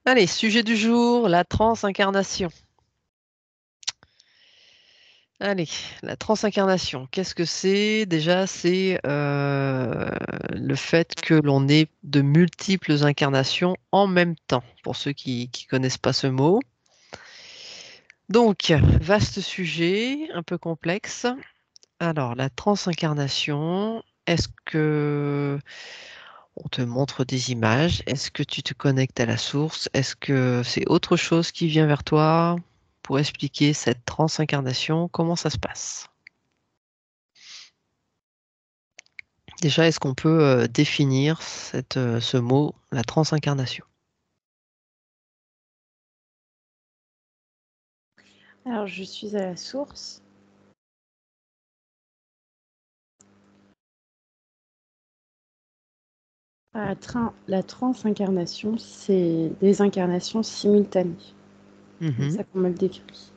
Allez, sujet du jour, la transincarnation. Allez, la transincarnation, qu'est-ce que c'est? Déjà, c'est le fait que l'on ait de multiples incarnations en même temps, pour ceux qui ne connaissent pas ce mot. Donc, vaste sujet, un peu complexe. Alors, la transincarnation, est-ce que on te montre des images? Est-ce que tu te connectes à la source? Est-ce que c'est autre chose qui vient vers toi pour expliquer cette transincarnation? Comment ça se passe? Déjà, est-ce qu'on peut définir ce mot, la transincarnation? Alors, je suis à la source. La transincarnation, c'est des incarnations simultanées. C'est ça qu'on me le décrit.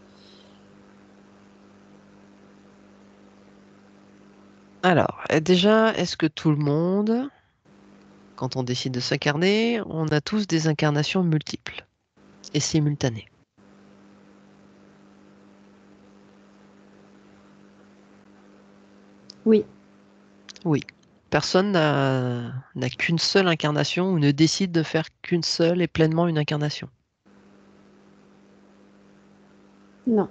Alors, déjà, est-ce que tout le monde, quand on décide de s'incarner, on a tous des incarnations multiples et simultanées? Oui, Oui. Personne n'a qu'une seule incarnation ou ne décide de faire qu'une seule et pleinement une incarnation. non.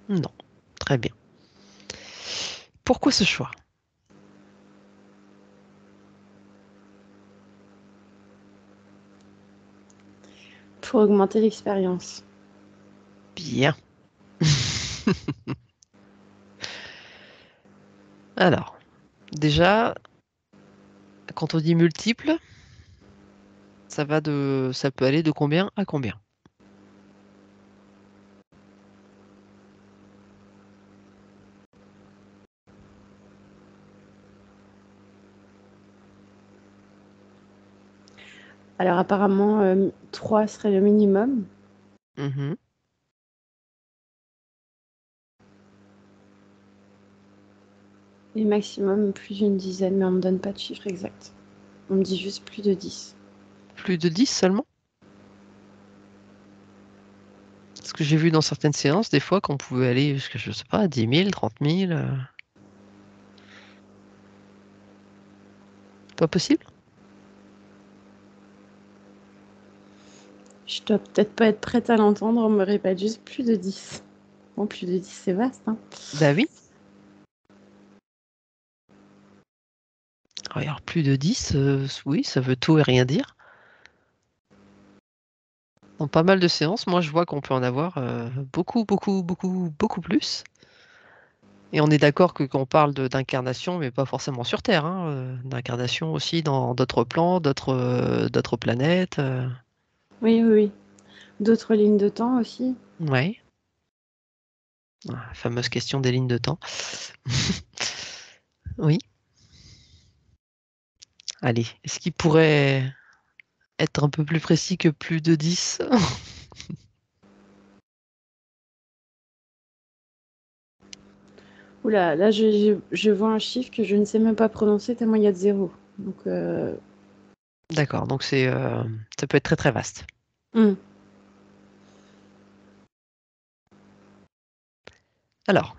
Non. Très bien. Pourquoi ce choix? Pour augmenter l'expérience. Bien. Alors, déjà, quand on dit multiple, ça peut aller de combien à combien? Alors, apparemment, 3 serait le minimum. Mhm. Et maximum, plus d'une dizaine, mais on ne me donne pas de chiffre exact. On me dit juste plus de 10. Plus de 10 seulement? Parce que j'ai vu dans certaines séances, des fois, qu'on pouvait aller jusqu'à, je sais pas, 10 000, 30 000. Pas possible? Je dois peut-être pas être prête à l'entendre, on me répète juste plus de 10. Bon, plus de 10, c'est vaste, hein. Bah oui. Alors, plus de 10, oui, ça veut tout et rien dire. Dans pas mal de séances, moi, je vois qu'on peut en avoir beaucoup, beaucoup, beaucoup, beaucoup plus. Et on est d'accord que qu'on parle d'incarnation, mais pas forcément sur Terre, hein, d'incarnation aussi dans d'autres plans, d'autres planètes. Oui, oui, oui. D'autres lignes de temps aussi. Ouais. La fameuse question des lignes de temps. Oui. Allez, est-ce qu'il pourrait être un peu plus précis que plus de 10? Oula, là, je vois un chiffre que je ne sais même pas prononcer tellement il y a de zéros. Donc, D'accord, donc ça peut être très très vaste. hmm. Alors,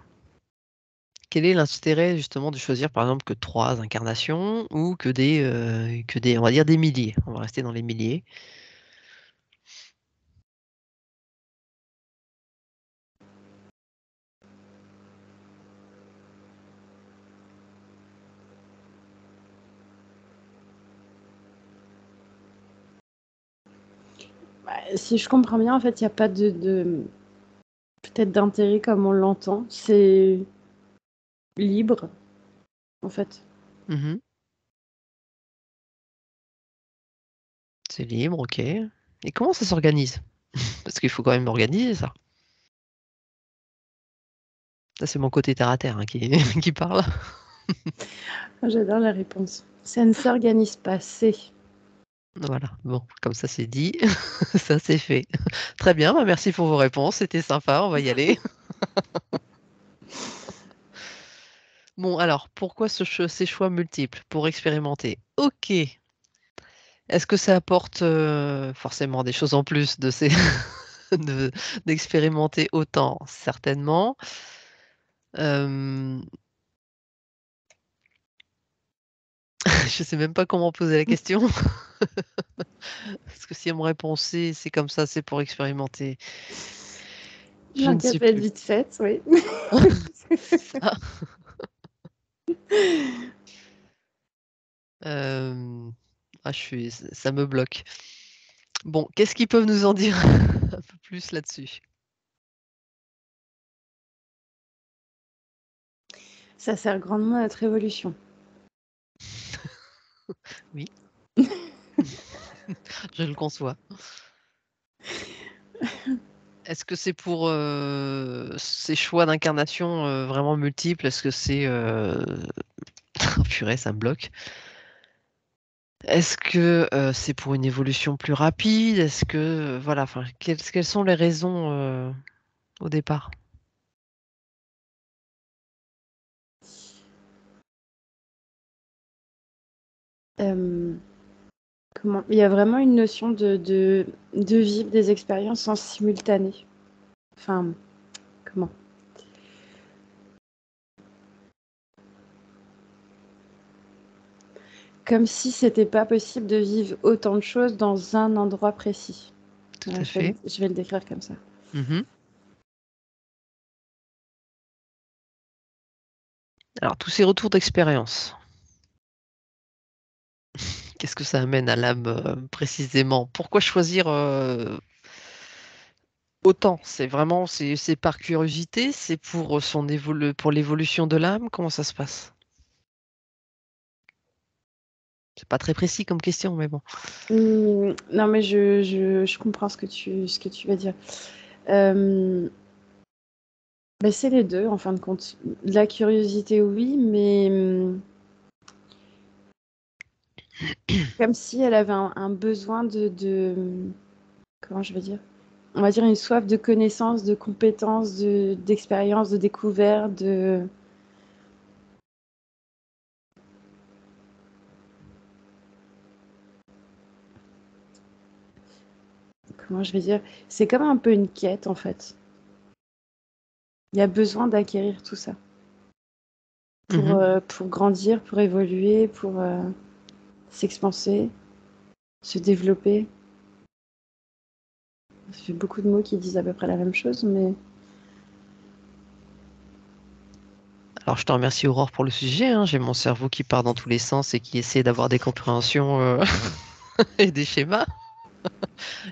quel est l'intérêt justement de choisir par exemple que 3 incarnations ou on va dire des milliers? On va rester dans les milliers. Bah, si je comprends bien, en fait, il n'y a pas peut-être d'intérêt comme on l'entend. C'est libre, en fait. Mhm. C'est libre, ok. Et comment ça s'organise? Parce qu'il faut quand même organiser ça. Ça, c'est mon côté terre à terre hein, qui, qui parle. Ah, j'adore la réponse. Ça ne s'organise pas, c'est. Voilà, bon, comme ça c'est dit, ça c'est fait. Très bien, bah, merci pour vos réponses, c'était sympa, on va y aller. Bon, alors, pourquoi ces choix multiples? Pour expérimenter. Ok. Est-ce que ça apporte forcément des choses en plus de ces d'expérimenter autant? Certainement. Euh, je sais même pas comment poser la question. Parce que si on me répond c'est comme ça, c'est pour expérimenter. Je ne sais L'enquête va être plus. vite faite, oui. Ça. Euh, ça me bloque. Bon, qu'est-ce qu'ils peuvent nous en dire un peu plus là-dessus? Ça sert grandement à notre évolution. Oui, je le conçois. Est-ce que c'est pour ces choix d'incarnation vraiment multiples? Est-ce que c'est... oh, purée, ça me bloque. Est-ce que c'est pour une évolution plus rapide? Est-ce que... voilà, enfin, quelles sont les raisons au départ? Euh, Comment? Il y a vraiment une notion de vivre des expériences en simultané. Enfin, comment? Comme si c'était pas possible de vivre autant de choses dans un endroit précis. Tout Voilà, à fait. je vais le décrire comme ça. Mhm. Alors, tous ces retours d'expérience, qu'est-ce que ça amène à l'âme précisément? Pourquoi choisir autant? C'est vraiment, c'est par curiosité, c'est pour pour l'évolution de l'âme? Comment ça se passe? C'est pas très précis comme question, mais bon. Non, mais je comprends ce que tu veux dire. Euh, Ben, c'est les deux, en fin de compte. De la curiosité, oui, mais comme si elle avait un besoin comment je vais dire? On va dire une soif de connaissances, de compétences, d'expérience, de découverte, de... Comment je vais dire? C'est comme un peu une quête, en fait. Il y a besoin d'acquérir tout ça Mhm. pour grandir, pour évoluer, pour s'expanser, se développer. Ça fait beaucoup de mots qui disent à peu près la même chose, mais... Alors, je te remercie, Aurore, pour le sujet, hein. J'ai mon cerveau qui part dans tous les sens et qui essaie d'avoir des compréhensions et des schémas.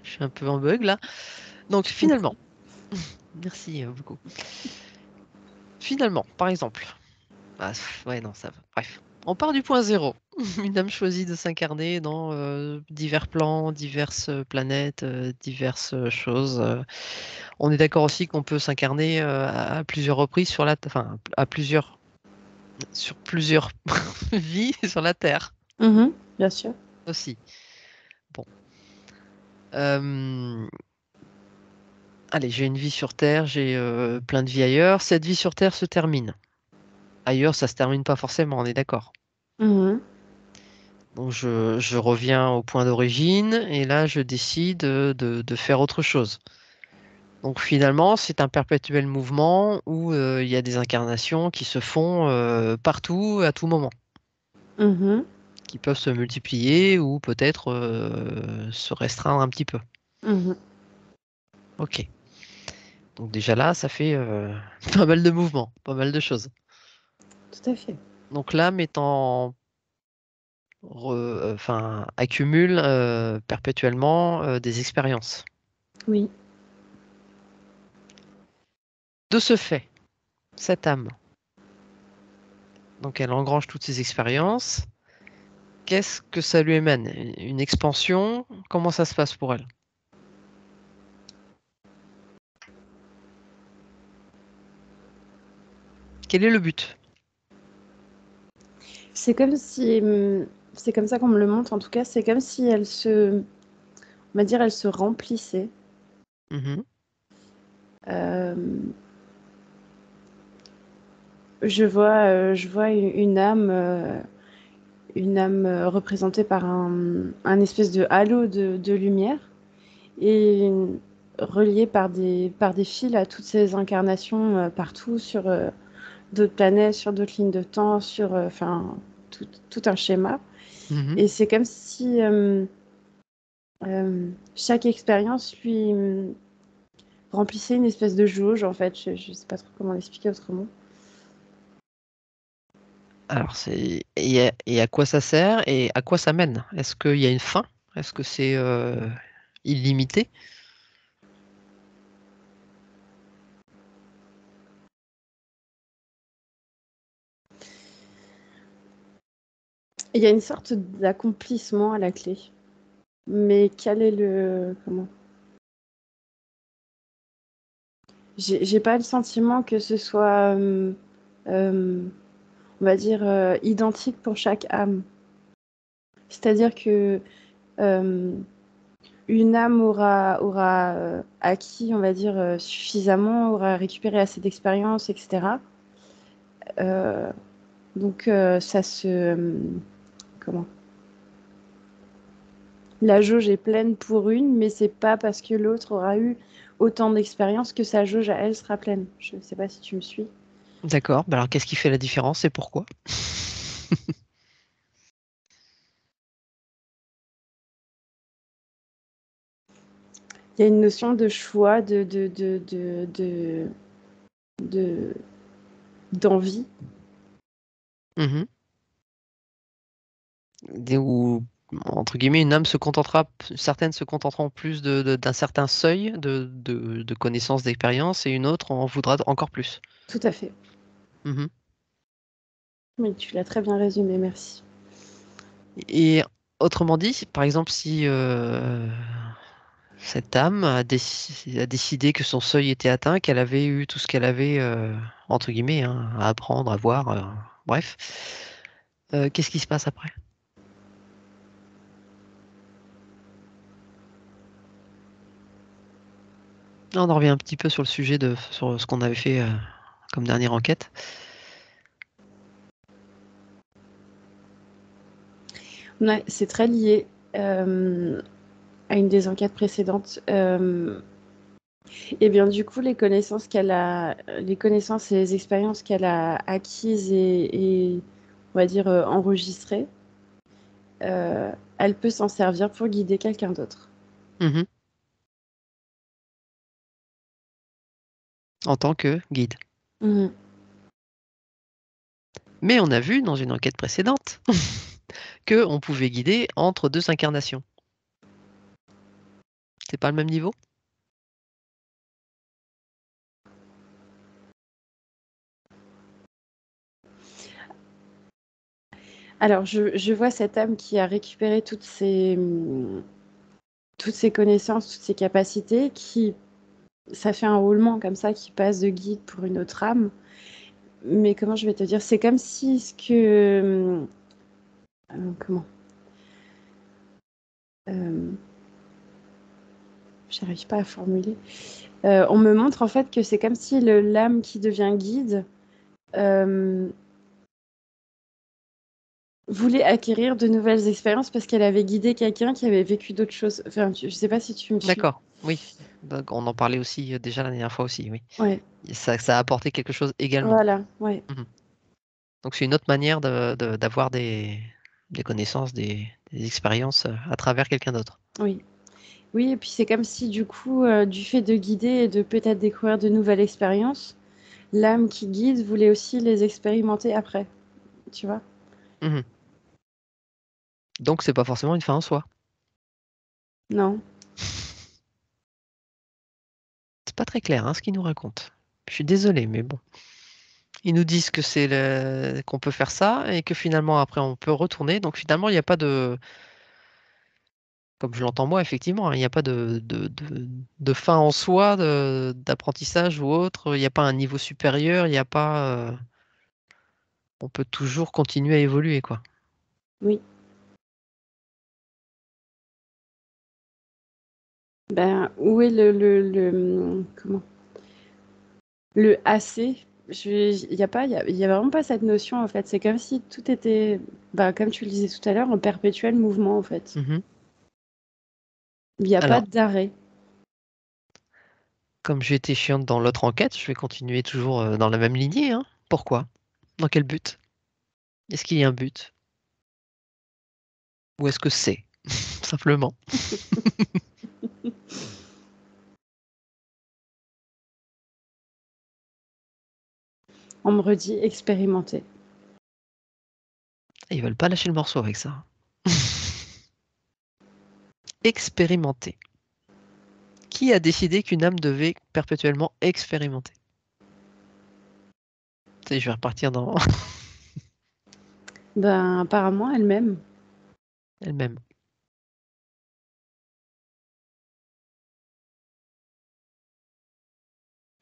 Je suis un peu en bug là. Donc, Je comprends. finalement, merci beaucoup. Finalement, par exemple, ouais, non, ça va. Bref, on part du point zéro. Une âme choisit de s'incarner dans divers plans, diverses planètes, diverses choses. On est d'accord aussi qu'on peut s'incarner à plusieurs reprises enfin, sur plusieurs vies sur la Terre Mhm, bien sûr. aussi. Bon. Euh, allez, j'ai une vie sur Terre, j'ai plein de vies ailleurs. Cette vie sur Terre se termine. Ailleurs, ça se termine pas forcément, on est d'accord. Mhm, Donc je reviens au point d'origine et là je décide de faire autre chose. Donc finalement, c'est un perpétuel mouvement où il y a des incarnations qui se font partout, à tout moment, mhm, qui peuvent se multiplier ou peut-être se restreindre un petit peu. mhm. Ok. Donc déjà là, ça fait pas mal de mouvements, pas mal de choses. Tout à fait. Donc l'âme étant enfin, accumule perpétuellement des expériences. Oui. De ce fait, cette âme, donc elle engrange toutes ces expériences. Qu'est-ce que ça lui amène? Une expansion? Comment ça se passe pour elle? Quel est le but? C'est comme si, c'est comme ça qu'on me le montre en tout cas, c'est comme si on va dire, elle se remplissait. Mhm. Euh, je vois une âme une âme représentée par un espèce de halo de lumière et reliée par des fils à toutes ces incarnations partout sur d'autres planètes, sur d'autres lignes de temps, sur enfin tout un schéma. Mhm. Et c'est comme si chaque expérience lui remplissait une espèce de jauge, en fait. Je ne sais pas trop comment l'expliquer autrement. Alors, et à quoi ça sert et à quoi ça mène? Est-ce qu'il y a une fin? Est-ce que c'est illimité? Il y a une sorte d'accomplissement à la clé. Mais quel est le... Comment? J'ai pas le sentiment que ce soit, euh, on va dire, identique pour chaque âme. C'est-à-dire que euh, une âme aura acquis, on va dire, suffisamment, aura récupéré assez d'expérience, etc. Euh, donc, ça se... comment? La jauge est pleine pour une, mais c'est pas parce que l'autre aura eu autant d'expérience que sa jauge à elle sera pleine. Je ne sais pas si tu me suis. D'accord. Bah alors, qu'est-ce qui fait la différence et pourquoi? Il y a une notion de choix, de- d'envie. Mhm. Où, entre guillemets, une âme se contentera, certaines se contenteront plus d'un certain seuil de connaissances, d'expérience, et une autre en voudra encore plus. Tout à fait. Mhm. Oui, tu l'as très bien résumé, merci. Et autrement dit, par exemple, si cette âme a décidé que son seuil était atteint, qu'elle avait eu tout ce qu'elle avait, entre guillemets, hein, à apprendre, à voir, bref, qu'est-ce qui se passe après? Là, on en revient un petit peu sur le sujet sur ce qu'on avait fait comme dernière enquête. Ouais, c'est très lié à une des enquêtes précédentes. Et bien, du coup, les connaissances et les expériences qu'elle a acquises et, on va dire, enregistrées, elle peut s'en servir pour guider quelqu'un d'autre. Mhm. En tant que guide. Mhm. Mais on a vu dans une enquête précédente que on pouvait guider entre deux incarnations. C'est pas le même niveau? Alors, je vois cette âme qui a récupéré toutes ses connaissances, toutes ses capacités, qui, ça fait un roulement comme ça, qui passe de guide pour une autre âme. Mais comment je vais te dire? C'est comme si ce que... comment? Euh, J'arrive pas à formuler. On me montre en fait que c'est comme si l'âme qui devient guide euh, voulait acquérir de nouvelles expériences parce qu'elle avait guidé quelqu'un qui avait vécu d'autres choses. Enfin, je sais pas si tu me suis. D'accord, oui. Donc, on en parlait aussi déjà la dernière fois aussi, oui. Ouais, Et ça a apporté quelque chose également. voilà, ouais, Mhm. Donc c'est une autre manière d'avoir des connaissances, des expériences à travers quelqu'un d'autre. oui. Oui, et puis c'est comme si du coup, du fait de guider et de peut-être découvrir de nouvelles expériences, l'âme qui guide voulait aussi les expérimenter après, tu vois? Mhm. Donc c'est pas forcément une fin en soi. Non. C'est pas très clair, hein, ce qu'ils nous racontent. Je suis désolé, mais bon. Ils nous disent que qu'on peut faire ça et que finalement après on peut retourner. Donc finalement il n'y a pas de, comme je l'entends moi effectivement, hein, il n'y a pas de fin en soi, d'apprentissage ou autre. Il n'y a pas un niveau supérieur. Il n'y a pas. On peut toujours continuer à évoluer quoi. Oui. Ben, où est comment? Le assez. Il y a pas, il y a vraiment pas cette notion en fait. C'est comme si tout était, bah, comme tu le disais tout à l'heure, en perpétuel mouvement en fait. Mhm. Il n'y a pas Alors, d'arrêt. comme j'ai été chiante dans l'autre enquête, je vais continuer toujours dans la même lignée, hein. Pourquoi? Dans quel but? Est-ce qu'il y a un but? Ou est-ce que c'est? Simplement. On me redit expérimenter. Ils veulent pas lâcher le morceau avec ça. Expérimenter. Qui a décidé qu'une âme devait perpétuellement expérimenter? Tu sais, je vais repartir dans Ben, apparemment elle-même. elle-même.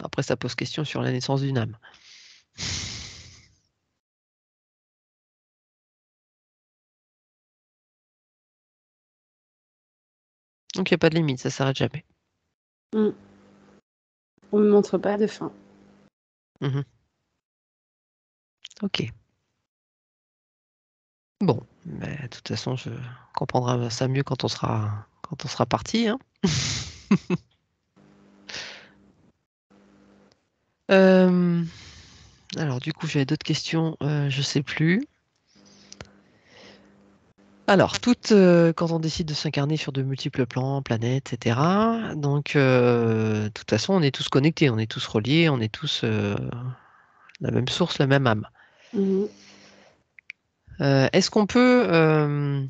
Après, ça pose question sur la naissance d'une âme. Donc, il n'y a pas de limite, ça s'arrête jamais. Mm. On me montre pas de fin. Mhm. Ok. Bon, mais de toute façon, je comprendrai ça mieux quand on sera parti, hein. Euh, alors, du coup, j'avais d'autres questions, je sais plus. Alors, quand on décide de s'incarner sur de multiples plans, planètes, etc., donc, de toute façon, on est tous connectés, on est tous reliés, on est tous la même source, la même âme. Mhm. Est-ce qu'on peut,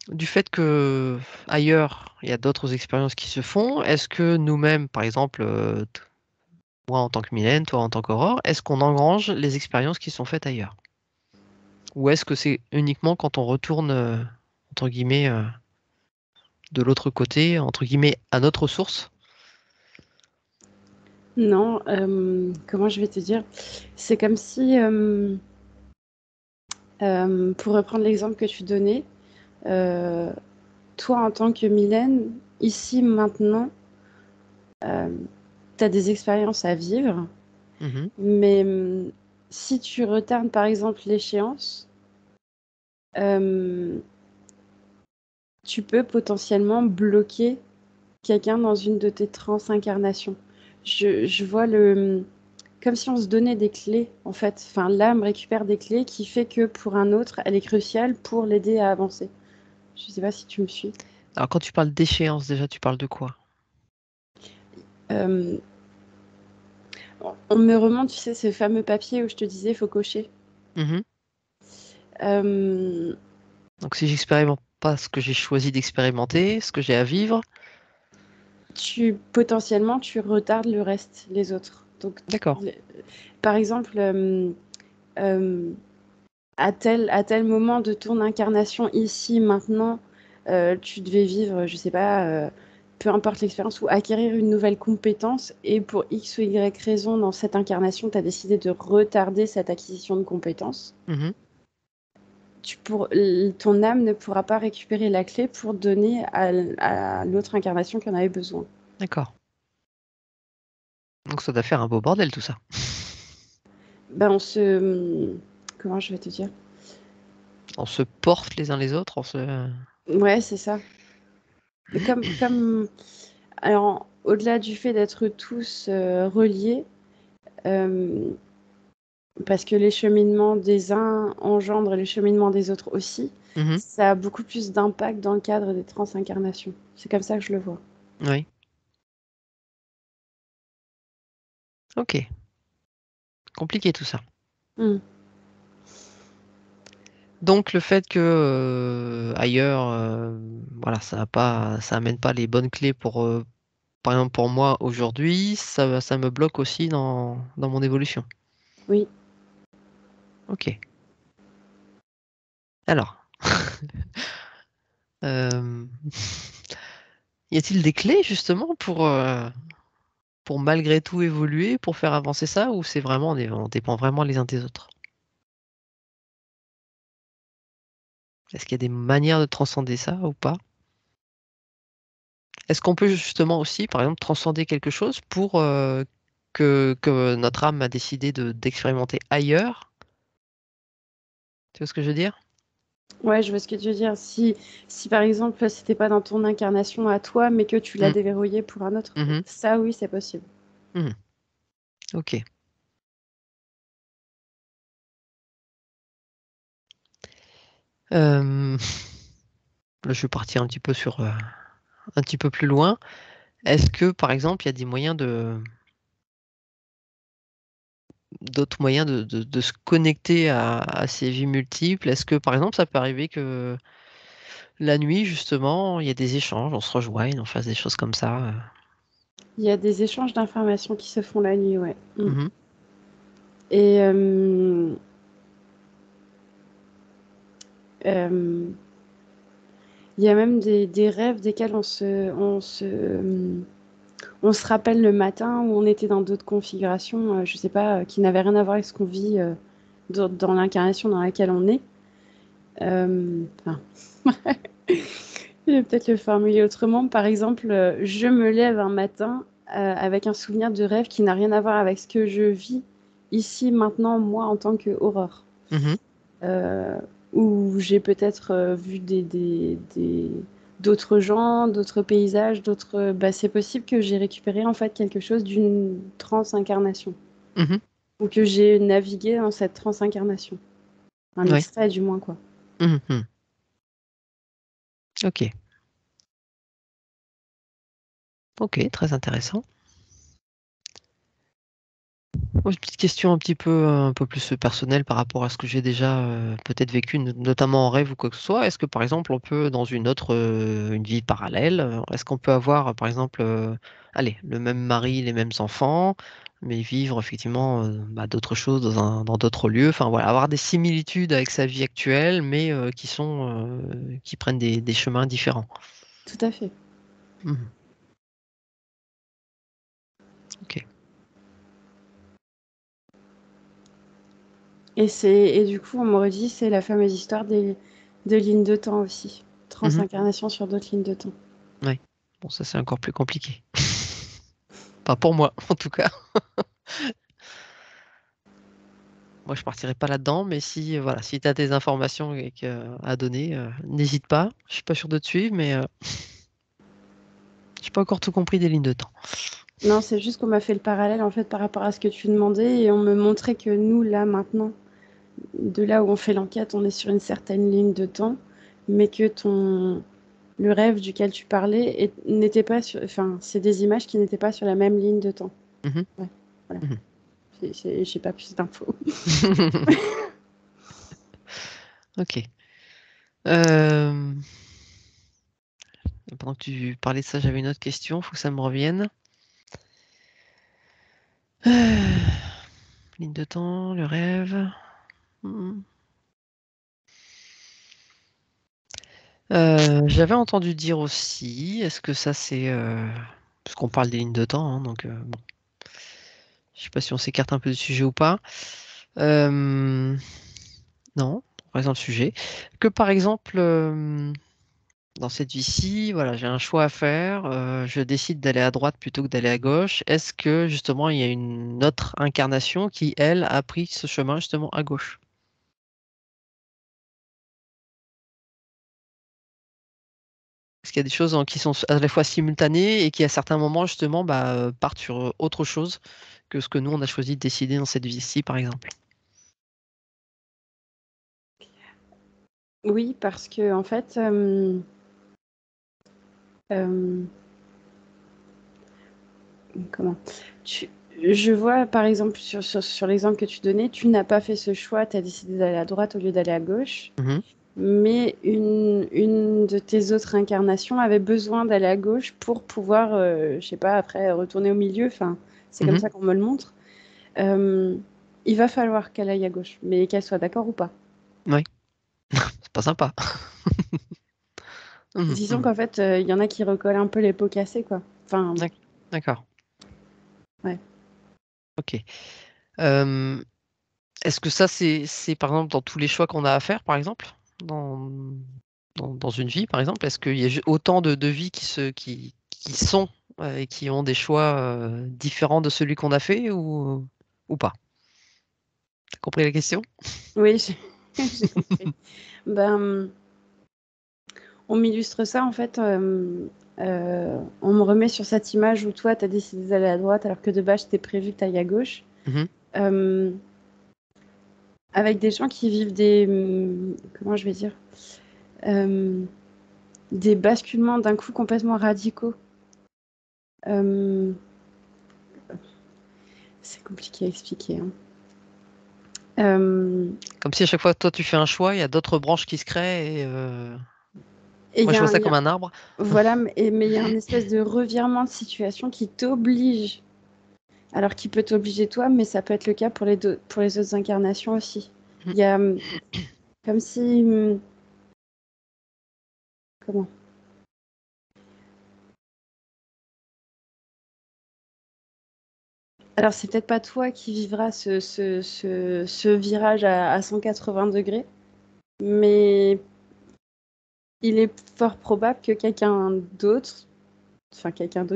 du fait que ailleurs, il y a d'autres expériences qui se font, est-ce que nous-mêmes, par exemple, moi en tant que Mylène, toi en tant qu'Aurore, est-ce qu'on engrange les expériences qui sont faites ailleurs? Ou est-ce que c'est uniquement quand on retourne, entre guillemets, de l'autre côté, entre guillemets, à notre source? Non, comment je vais te dire? C'est comme si, pour reprendre l'exemple que tu donnais, euh, toi en tant que Mylène, ici maintenant, tu as des expériences à vivre, Mhm. mais si tu retardes par exemple l'échéance, euh, tu peux potentiellement bloquer quelqu'un dans une de tes transincarnations. Je vois comme si on se donnait des clés, en fait. Enfin, l'âme récupère des clés qui fait que pour un autre, elle est cruciale pour l'aider à avancer. Je sais pas si tu me suis. Alors quand tu parles d'échéance, déjà, tu parles de quoi? Euh, on me remonte, tu sais, ce fameux papier où je te disais, il faut cocher. Mhm. Euh, Donc si j'expérimente pas ce que j'ai choisi d'expérimenter, ce que j'ai à vivre, potentiellement, tu retardes le reste, les autres. Donc, d'accord. le- par exemple, euh, à tel moment de ton incarnation, ici, maintenant, tu devais vivre, je sais pas, peu importe l'expérience, ou acquérir une nouvelle compétence, et pour X ou Y raison, dans cette incarnation, tu as décidé de retarder cette acquisition de compétences. Mhm. Ton âme ne pourra pas récupérer la clé pour donner à l'autre incarnation qui en avait besoin. D'accord. Donc ça doit faire un beau bordel tout ça. Ben, on se... Comment je vais te dire? On se porte les uns les autres, on se... Ouais, c'est ça. Mais alors, au-delà du fait d'être tous reliés, euh, parce que les cheminements des uns engendrent les cheminements des autres aussi, Mhm. ça a beaucoup plus d'impact dans le cadre des transincarnations. C'est comme ça que je le vois. Oui. Ok. Compliqué tout ça. Hmm. Donc le fait que ailleurs, voilà, ça amène pas les bonnes clés pour, par exemple pour moi aujourd'hui, ça me bloque aussi dans mon évolution. Oui. Ok. Alors, euh, y a-t-il des clés justement pour malgré tout évoluer, pour faire avancer ça, ou c'est vraiment, on dépend vraiment les uns des autres? Est-ce qu'il y a des manières de transcender ça ou pas? Est-ce qu'on peut justement aussi, par exemple, transcender quelque chose pour que notre âme a décidé d'expérimenter ailleurs. Tu vois ce que je veux dire? Ouais, je vois ce que tu veux dire. Si par exemple, c'était pas dans ton incarnation à toi, mais que tu l'as Mm. déverrouillé pour un autre, Mhm. ça, oui, c'est possible. Mhm. Ok. Euh, Là, je vais partir un petit peu un petit peu plus loin. Est-ce que, par exemple, il y a des moyens d'autres moyens de se connecter à ces vies multiples? Est-ce que, par exemple, ça peut arriver que la nuit, justement, il y a des échanges, on se rejoigne, on fasse des choses comme ça? Il y a des échanges d'informations qui se font la nuit, ouais. Mm. Mhm. Et euh, il y a même des rêves desquels on se rappelle le matin où on était dans d'autres configurations, je sais pas, qui n'avaient rien à voir avec ce qu'on vit dans l'incarnation dans laquelle on est. Enfin, je vais peut-être le formuler autrement. Par exemple, je me lève un matin avec un souvenir de rêve qui n'a rien à voir avec ce que je vis ici, maintenant, moi, en tant qu'Aurore. Mhm. Euh, où j'ai peut-être vu d'autres gens, d'autres paysages, d'autres. Bah, c'est possible que j'ai récupéré en fait quelque chose d'une transincarnation, Mhm. ou que j'ai navigué dans cette transincarnation. Un Ouais. extrait du moins, quoi. Mhm. Mhm. Ok. Ok, très intéressant. Moi, j'ai une petite question un peu plus personnelle par rapport à ce que j'ai déjà peut-être vécu, notamment en rêve ou quoi que ce soit. Est-ce que, par exemple, on peut, dans une vie parallèle, est-ce qu'on peut avoir, par exemple, allez, le même mari, les mêmes enfants, mais vivre effectivement d'autres choses dans d'autres lieux, enfin voilà, avoir des similitudes avec sa vie actuelle, mais qui prennent des chemins différents. Tout à fait. Mhm. Ok. Et du coup, on m'aurait dit, c'est la fameuse histoire de lignes de temps aussi. Mhm. Transincarnation sur d'autres lignes de temps. Ouais. Bon, ça c'est encore plus compliqué. Pas pour moi, en tout cas. Moi, je partirai pas là-dedans, mais si, voilà, si tu as des informations à donner, n'hésite pas. Je suis pas sûr de te suivre, mais j'ai pas encore tout compris des lignes de temps. Non, c'est juste qu'on m'a fait le parallèle en fait par rapport à ce que tu demandais et on me montrait que nous, là, maintenant, de là où on fait l'enquête, on est sur une certaine ligne de temps, mais que le rêve duquel tu parlais n'était pas sur, enfin, c'est des images qui n'étaient pas sur la même ligne de temps. Mhm, Ouais, voilà. mhm. J'ai pas plus d'infos. Ok. Euh, Pendant que tu parlais de ça, j'avais une autre question. Faut que ça me revienne. Ligne de temps, le rêve. Hmm. J'avais entendu dire aussi, est-ce que ça c'est... parce qu'on parle des lignes de temps, hein, donc bon, je sais pas si on s'écarte un peu du sujet ou pas. Euh, Non, on reste dans le sujet. Que par exemple, dans cette vie-ci, voilà, j'ai un choix à faire, je décide d'aller à droite plutôt que d'aller à gauche. Est-ce que justement il y a une autre incarnation qui, elle, a pris ce chemin justement à gauche? Est-ce qu'il y a des choses qui sont à la fois simultanées et qui à certains moments justement partent sur autre chose que ce que nous on a choisi de décider dans cette vie-ci, par exemple? Oui, parce que en fait, euh, comment tu, je vois par exemple sur l'exemple que tu donnais, tu n'as pas fait ce choix, tu as décidé d'aller à droite au lieu d'aller à gauche. Mhm, Mais une de tes autres incarnations avait besoin d'aller à gauche pour pouvoir, je sais pas, après retourner au milieu. Enfin, c'est comme mhm. ça qu'on me le montre. Euh, il va falloir qu'elle aille à gauche, mais qu'elle soit d'accord ou pas. Oui, c'est pas sympa. Mhm, Disons mhm. qu'en fait, il y en a qui recollent un peu les pots cassés, quoi. Enfin, D'accord, ouais. ok. Euh, Est-ce que ça, c'est par exemple dans tous les choix qu'on a à faire, par exemple, dans, dans une vie, par exemple, est-ce qu'il y a autant de vies qui sont et qui ont des choix différents de celui qu'on a fait ou pas? T'as compris la question? Oui, j'ai compris. Ben, on m'illustre ça en fait. On me remet sur cette image où toi, tu as décidé d'aller à droite alors que de base, c'était prévu que tu ailles à gauche. Mhm. Euh, avec des gens qui vivent des. Comment je vais dire euh, des basculements d'un coup complètement radicaux. Euh, c'est compliqué à expliquer, hein. Comme si à chaque fois que toi tu fais un choix, il y a d'autres branches qui se créent et Et il moi y je a vois un, ça il y comme a- un arbre. voilà, mais il y a un espèce de revirement de situation qui t'oblige. Alors qu'il peut t'obliger toi, mais ça peut être le cas pour pour les autres incarnations aussi. Mhm. Il y a comme si comment? Alors c'est peut-être pas toi qui vivras ce virage à 180 degrés, mais il est fort probable que quelqu'un d'autre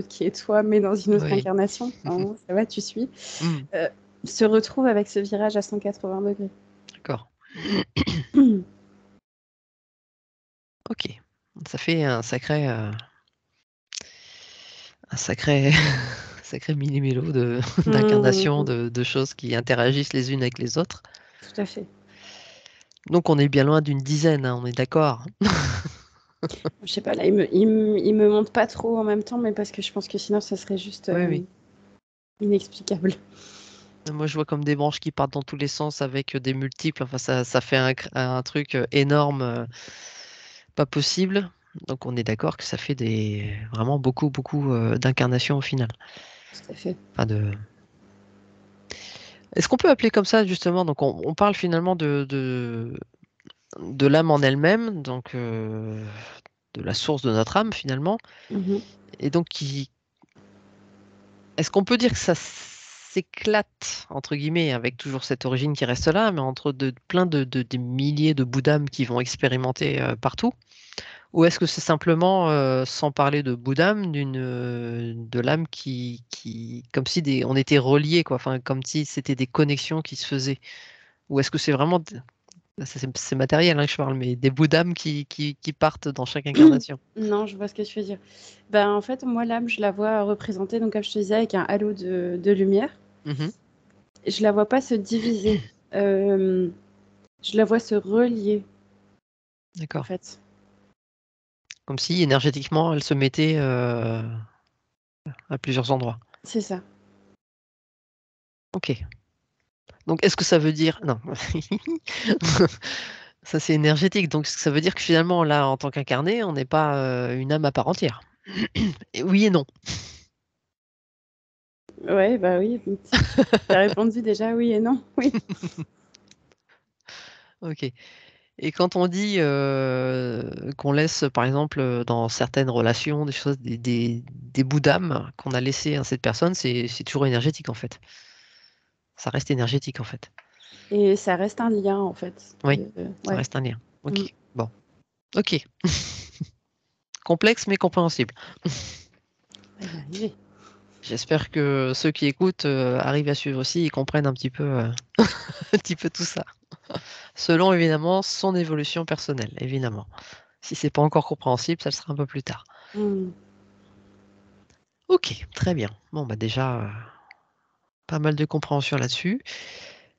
qui est toi, mais dans une autre Oui. incarnation, hein, ça va, tu suis, Hmm. euh, se retrouve avec ce virage à 180 degrés. D'accord. Ok. Ça fait un sacré, sacré mini-mélo d'incarnations, Mhm, de choses qui interagissent les unes avec les autres. tout à fait. Donc on est bien loin d'une dizaine, hein, on est d'accord. Je sais pas, là, il me monte pas trop en même temps, mais parce que je pense que sinon, ça serait juste Oui, oui. inexplicable. Moi, je vois comme des branches qui partent dans tous les sens avec des multiples. Enfin, ça fait un truc énorme, pas possible. Donc, on est d'accord que ça fait vraiment beaucoup, beaucoup d'incarnations au final. Tout à fait. Enfin, Est-ce qu'on peut appeler comme ça justement? Donc, on parle finalement de l'âme en elle-même, donc de la source de notre âme finalement. Mhm. Et donc, est-ce qu'on peut dire que ça s'éclate, entre guillemets, avec toujours cette origine qui reste là, mais entre plein des milliers de bouddhams qui vont expérimenter partout? Ou est-ce que c'est simplement, sans parler de bouddham, de l'âme comme si on était reliés, quoi, enfin, comme si c'était des connexions qui se faisaient? Ou est-ce que c'est vraiment, c'est matériel hein, que je parle, mais des bouddhams qui partent dans chaque incarnation? Non, je vois ce que tu veux dire. Ben, en fait, moi, l'âme, je la vois représentée, donc, comme je te disais, avec un halo de lumière. Mhm. Je la vois pas se diviser. Euh, je la vois se relier, en D'accord. fait. Comme si énergétiquement, elle se mettait à plusieurs endroits. C'est ça. Ok. Donc, est-ce que ça veut dire... Non. Ça, c'est énergétique. Donc, ça veut dire que finalement, là, en tant qu'incarné, on n'est pas une âme à part entière. Et oui et non. Ouais, bah oui. Tu as répondu déjà oui et non. Oui. Ok. Et quand on dit qu'on laisse, par exemple, dans certaines relations, des choses, des bouts d'âme qu'on a laissés à cette personne, c'est toujours énergétique, en fait. Ça reste énergétique, en fait. Et ça reste un lien, en fait. Oui, ça Ouais. reste un lien. Mm. Ok. Bon. Ok. Complexe, mais compréhensible. On va y arriver. J'espère que ceux qui écoutent arrivent à suivre aussi et comprennent un petit peu, un petit peu tout ça. Selon évidemment son évolution personnelle, évidemment. Si c'est pas encore compréhensible, ça le sera un peu plus tard. Mm. Ok, très bien. Bon, bah déjà, pas mal de compréhension là-dessus.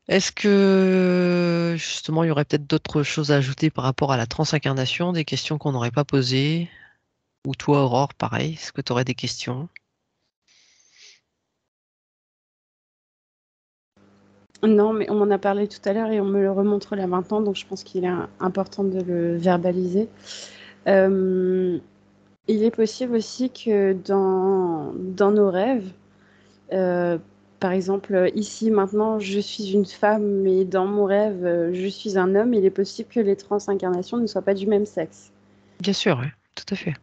Est-ce que justement, il y aurait peut-être d'autres choses à ajouter par rapport à la transincarnation, des questions qu'on n'aurait pas posées? Ou toi, Aurore, pareil, est-ce que tu aurais des questions? Non, mais on m'en a parlé tout à l'heure et on me le remontre là maintenant, donc je pense qu'il est important de le verbaliser. Euh, il est possible aussi que dans nos rêves, euh, par exemple, ici maintenant, je suis une femme, mais dans mon rêve, je suis un homme. Il est possible que les transincarnations ne soient pas du même sexe. Bien sûr, oui, tout à fait.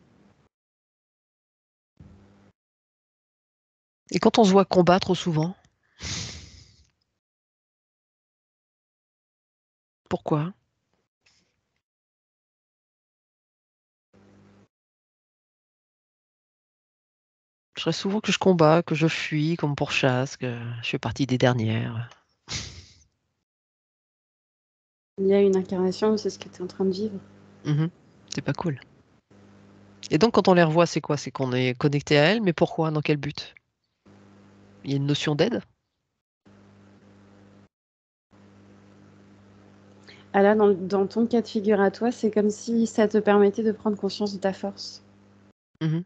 Et quand on se voit combattre trop souvent, pourquoi? Je dirais souvent que je combats, que je fuis, qu'on me pourchasse, que je fais partie des dernières. Il y a une incarnation où c'est ce que tu es en train de vivre. Mhm. C'est pas cool. Et donc, quand on les revoit, c'est quoi? C'est qu'on est connecté à elles, mais pourquoi? Dans quel but? Il y a une notion d'aide? Ah là, dans ton cas de figure à toi, c'est comme si ça te permettait de prendre conscience de ta force. Mhm.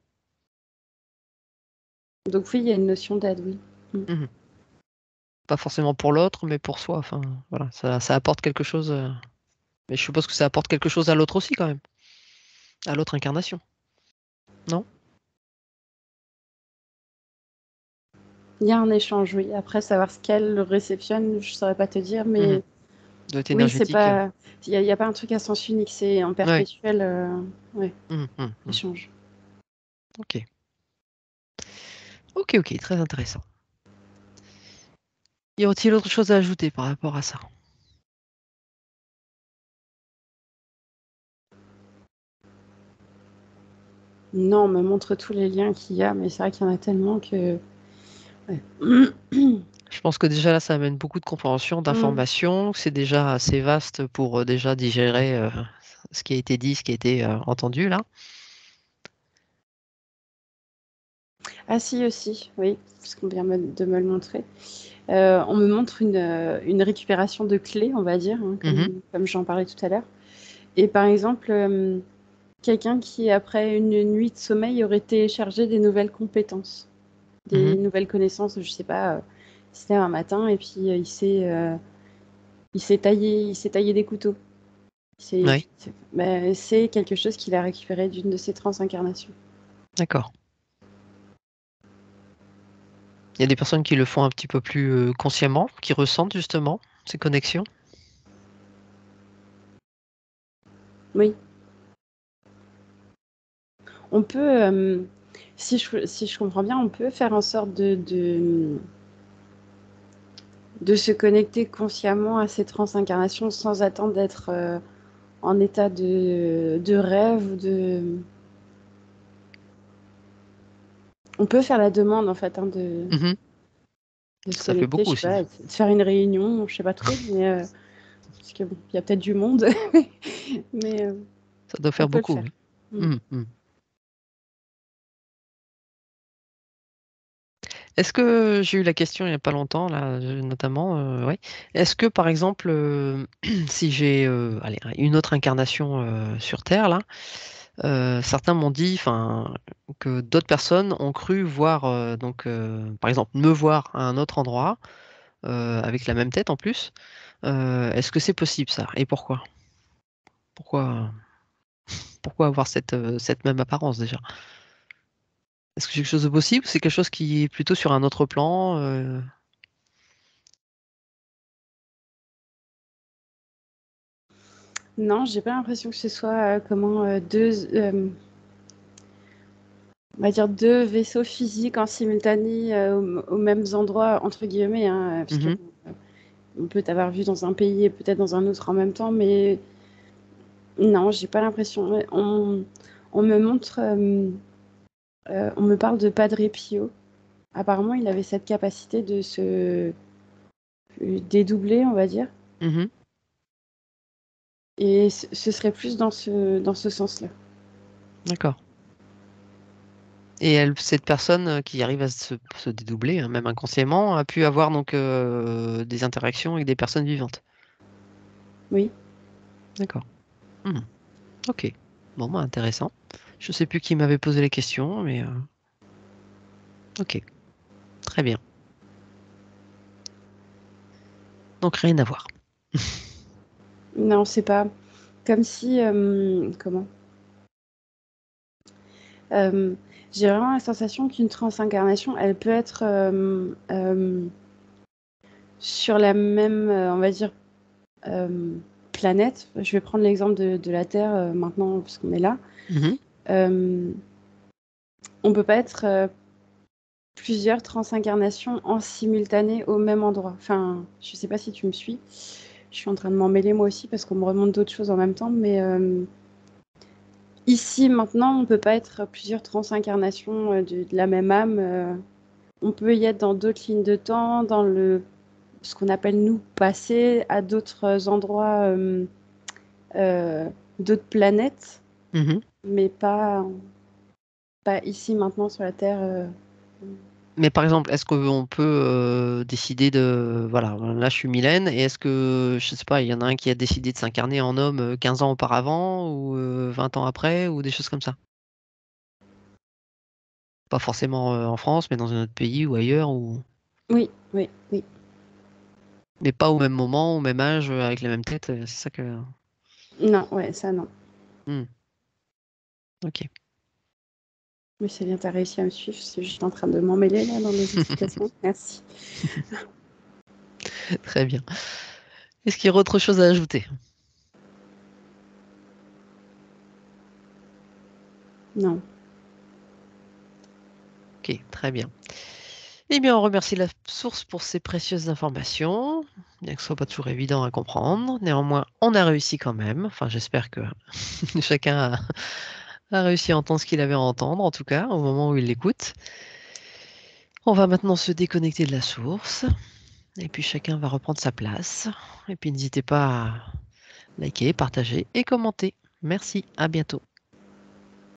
Donc oui, il y a une notion d'aide, oui. Mm. Mhm. Pas forcément pour l'autre, mais pour soi. Enfin, voilà, ça apporte quelque chose. Mais je suppose que ça apporte quelque chose à l'autre aussi, quand même. À l'autre incarnation. Non? Il y a un échange, oui. Après, savoir ce qu'elle réceptionne, je saurais pas te dire, Mhm. mais Doit être oui, c'est énergétique. pas. Il y a pas un truc à sens unique, c'est en Ouais. perpétuel ouais, Mhm, mhm, mhm. échange. Ok. Ok, ok, très intéressant. Y aurait-il autre chose à ajouter par rapport à ça? Non, on me montre tous les liens qu'il y a, mais c'est vrai qu'il y en a tellement que. Ouais. Je pense que déjà là, ça amène beaucoup de compréhension, Mm. d'informations. C'est déjà assez vaste pour déjà digérer ce qui a été dit, ce qui a été entendu là. Ah si aussi, oui, parce qu'on vient de me le montrer. On me montre une récupération de clés, on va dire, hein, Mhm, comme j'en parlais tout à l'heure. Et par exemple, quelqu'un qui, après une nuit de sommeil, aurait téléchargé des nouvelles compétences, mhm. des nouvelles connaissances, je sais pas, il se lève un matin et puis il s'est taillé des couteaux. Ouais, C'est quelque chose qu'il a récupéré d'une de ses transincarnations. d'accord. Il y a des personnes qui le font un petit peu plus consciemment, qui ressentent justement ces connexions. Oui, on peut, si je comprends bien, on peut faire en sorte de se connecter consciemment à ces transincarnations sans attendre d'être en état de rêve ou de. On peut faire la demande en fait, hein, Mhm. de se Ça fait connecter, je beaucoup sais aussi. pas, de faire une réunion, je sais pas trop, mais parce que bon, il y a peut-être du monde, mais Ça doit on faire peut le beaucoup, faire. oui. Mm. Mhm, mhm. Est-ce que j'ai eu la question il n'y a pas longtemps, là, notamment, ouais. Est-ce que par exemple, si j'ai allez, une autre incarnation sur Terre, là, certains m'ont dit, enfin, que d'autres personnes ont cru voir, donc, par exemple, me voir à un autre endroit, avec la même tête en plus. Est-ce que c'est possible ça? Et pourquoi? Pourquoi, pourquoi avoir cette même apparence déjà? Est-ce que c'est quelque chose de possible ou c'est quelque chose qui est plutôt sur un autre plan? Non, j'ai pas l'impression que ce soit comment on va dire deux vaisseaux physiques en simultané aux mêmes endroits entre guillemets, hein, parce que Mhm, bon, on peut t'avoir vu dans un pays et peut-être dans un autre en même temps, mais non, j'ai pas l'impression. Ouais, on me montre, on me parle de Padre Pio. Apparemment, il avait cette capacité de se dédoubler, on va dire, mhm. et ce serait plus dans ce sens-là. D'accord. Et elle, cette personne qui arrive à se dédoubler, hein, même inconsciemment, a pu avoir donc des interactions avec des personnes vivantes. Oui. D'accord. Hmm. Ok. Bon, bah, intéressant. Je sais plus qui m'avait posé les questions, mais ok. Très bien. Donc rien à voir. Non, c'est pas comme si, comment? Euh, j'ai vraiment la sensation qu'une transincarnation, elle peut être sur la même, on va dire, euh, planète. Je vais prendre l'exemple de la Terre maintenant, parce qu'on est là. Mhm. Euh, on peut pas être plusieurs transincarnations en simultané au même endroit. Enfin, je sais pas si tu me suis. Je suis en train de m'en mêler moi aussi parce qu'on me remonte d'autres choses en même temps, mais Ici, maintenant, on ne peut pas être plusieurs transincarnations de la même âme. On peut y être dans d'autres lignes de temps, dans ce qu'on appelle nous passé, à d'autres endroits, euh, d'autres planètes, Mhm. mais pas ici, maintenant, sur la Terre. Mais par exemple, est-ce qu'on peut décider de... Voilà, là je suis Mylène, et est-ce que, je sais pas, il y en a un qui a décidé de s'incarner en homme 15 ans auparavant, ou 20 ans après, ou des choses comme ça? Pas forcément en France, mais dans un autre pays ou ailleurs, ou... Oui, oui, oui. mais pas au même moment, au même âge, avec la même tête, c'est ça que... Non, ouais, ça, non. Hmm, ok, Mais c'est bien, tu as réussi à me suivre. C'est juste en train de m'emmêler là dans mes explications. Merci. très bien. Est-ce qu'il y aurait autre chose à ajouter? Non. Ok, très bien. Eh bien, on remercie la source pour ces précieuses informations, bien que ce soit pas toujours évident à comprendre. Néanmoins, on a réussi quand même. Enfin, j'espère que chacun a réussi à entendre ce qu'il avait à entendre, en tout cas, au moment où il l'écoute. On va maintenant se déconnecter de la source, et puis chacun va reprendre sa place. Et puis n'hésitez pas à liker, partager et commenter. Merci, à bientôt.